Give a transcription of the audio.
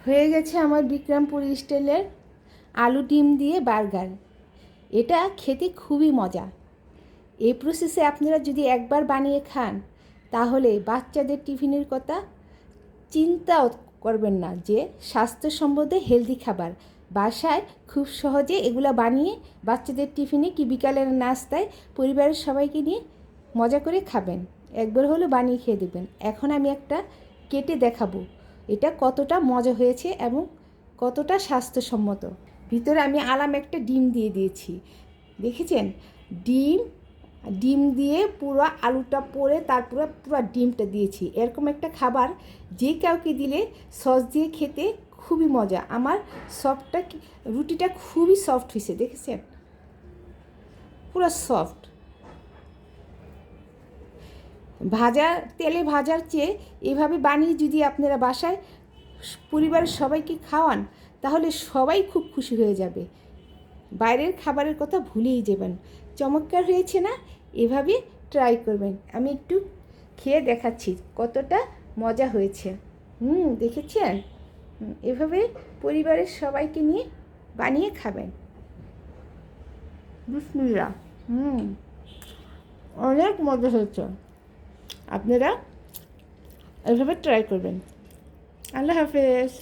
হয়ে গেছে আমার বিক্রমপুর স্টাইলের আলু ডিম দিয়ে বার্গার। এটা খেতে খুবই মজা। এই প্রসেসে আপনারা যদি একবার বানিয়ে খান তাহলে বাচ্চাদের টিফিনের কথা চিন্তাও করবেন না, যে স্বাস্থ্যসম্মত হেলদি খাবার বাসায় খুব সহজে এগুলো বানিয়ে বাচ্চাদের টিফিনে কি বিকালের নাস্তায় পরিবারের সবাইকে নিয়ে মজা করে খাবেন। একবার হলো বানিয়ে খেয়ে দেবেন। এখন আমি একটা কেটে দেখাবো এটা কতটা মজা হয়েছে এবং কতটা স্বাস্থ্যসম্মত। ভিতরে আমি আলাম একটা ডিম দিয়ে দিয়েছি, দেখেছেন? ডিম দিয়ে পুরো আলুটা পরে তারপরে পুরো ডিমটা দিয়েছি। এরকম একটা খাবার যে কাউকে দিলে সস দিয়ে খেতে খুবই মজা। আমার রুটিটা খুবই সফট হয়েছে, দেখেছেন? পুরো সফট। তেলে ভাজার চেয়ে এভাবে বানিয়ে যদি আপনারা বাসায় পরিবারের সবাইকে খাওয়ান তাহলে সবাই খুব খুশি হয়ে যাবে, বাইরের খাবারের কথা ভুলেই যাবেন। চমৎকার হয়েছে না? এভাবে ট্রাই করবেন। আমি একটু খেয়ে দেখাচ্ছি কতটা মজা হয়েছে। দেখেছেন? এভাবে পরিবারের সবাইকে নিয়ে বানিয়ে খাবেন। বিসমিল্লাহ। অনেক মজা হয়েছে। আপনারা এভাবে ট্রাই করবেন। আল্লাহ হাফেজ।